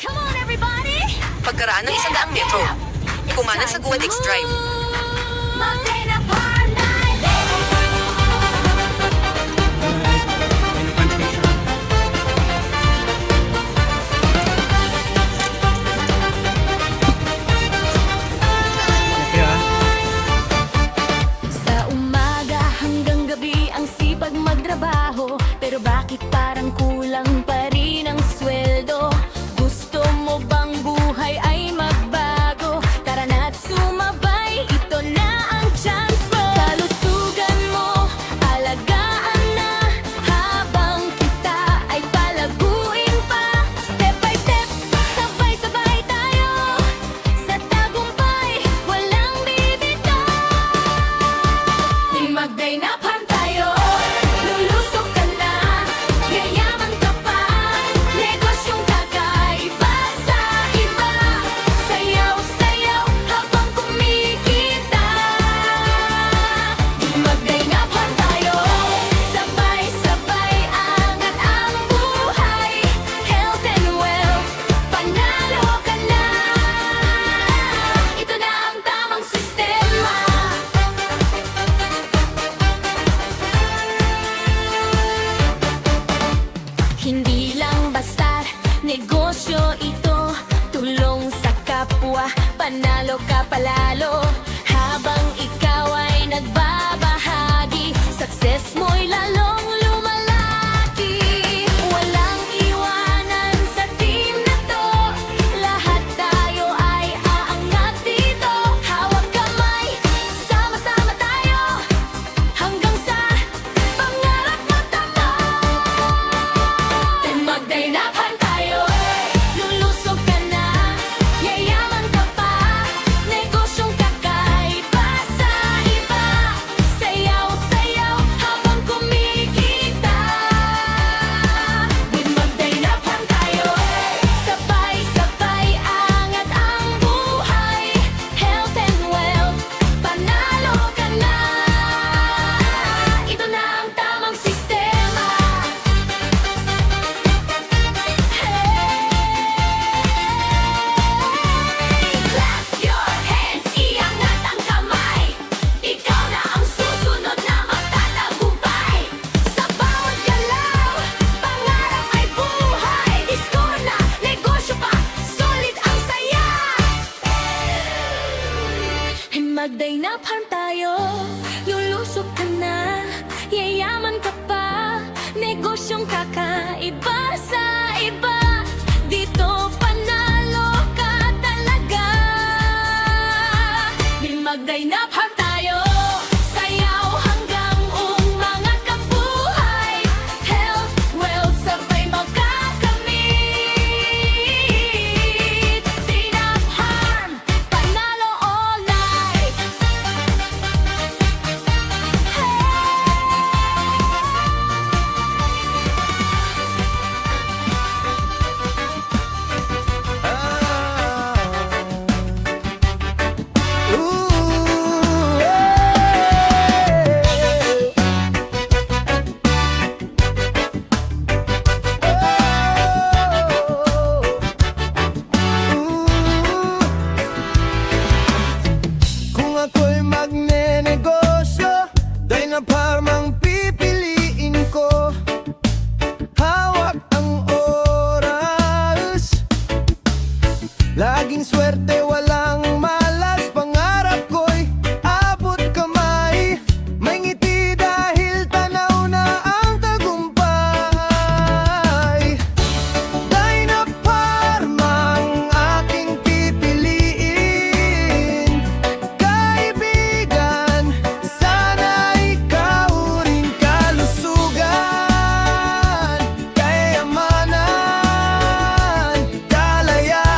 Come on, everybody! Pagkaraan ng 100 metro, pumana sa Guadix Drive. Monday na Farm Night! Sa umaga hanggang gabi ang sipag magtrabaho, pero bakit parang kulang pa rin ang sweldo? Gusto mo bang buhay ay magbago? Tara na't sumabay, ito na ang chance mo. Kalusugan mo, alagaan na, habang kita ay palaguin pa. Step by step, sabay-sabay tayo, sa tagumpay, walang bibitaw. Di magday na pan tayo, lulusok ka na, yayaman ka pa, negosyong kakaiba sa iba. Sayaw-sayaw habang kumikita. Di magday na pan tayo, sabay-sabay angat ang buhay. Health and wealth, panalo ka na. Ito na ang tamang sistema. Hindi lang basta negosyo ito, tulong sa kapwa, panalo ka palalo. Habang ikaw ay nagbabahagi, success mo'y lalong lumalaki. Walang iwanan sa team na to, lahat tayo ay aangat dito. Hawak kamay, sama-sama tayo, hanggang sa pangarap matamo. Then magday na pan tayo, lulusog ka na, yayaman ka pa, negosyong kakaiba sa iba. Sayaw-sayaw habang kumikita. Then magday na pan tayo, sabay-sabay angat ang buhay. Health and wealth, panalo ka na. Ito na ang tamang sistema. Clap your hands, iangat ang kamay. Ikaw na ang susunod na magtatagumpay. Sa bawat galaw, pangarap ay buhay. Disco na, negosyo pa, solid ang saya. Magday na pan tayo, lulusok ka na, yayaman ka pa, negosyong kakaiba sa iba. Dito panalo ka talaga. Magday na pan tayo, sayaw hanggang umangat ka buhay. Health, wealth, sabay magkakamit. Di na harm, panalo all night. Kung ako'y magnenegosyo, Dynapalm ang pipiliin ko. Hawak ang oras, laging swerte, walang malas. Pangarap ko'y abot kamay, may ngiti dahil tanaw na ang tagumpay. Dynapalm ang aking pipiliin. Kaibigan, sana ikaw rin. Kalusugan, kayamanan, kalayaan.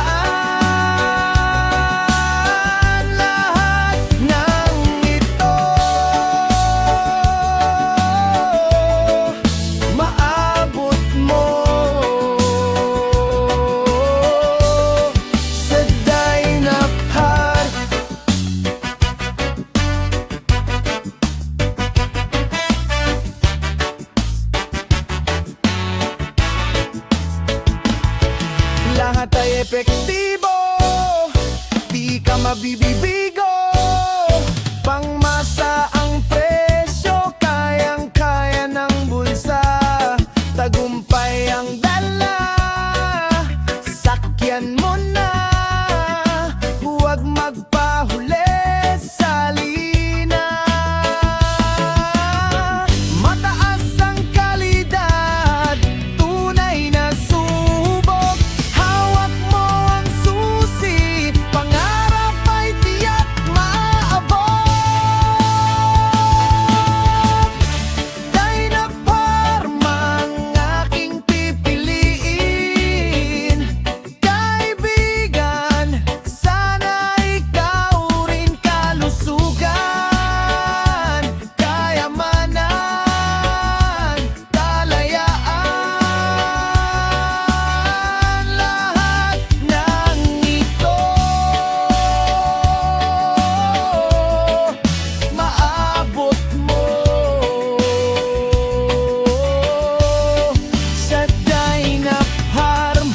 lahat ay epektibo, di ka mabibibigo. Pangmasa ang presyo, kayang-kaya ng bulsa. Tagumpay ang dala, sakyan mo na. Huwag magpahuli sa lina. Mataas ang kalidad, tunay na subok. Hawak mo ang susi, pangarap ay tiyak maabot. Dynaparm ang aking pipiliin. Kaibigan, sana ikaw rin kalusugan, kayamanan, kalayaan. Lahat ng ito maabot mo sa Dynaparm.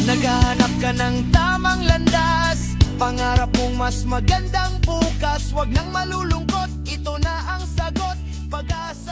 Naghahanap ka ng tamang landas, pangarap mong mas magandang bukas. Huwag nang malulungkot, ito na ang sagot. Pag-asa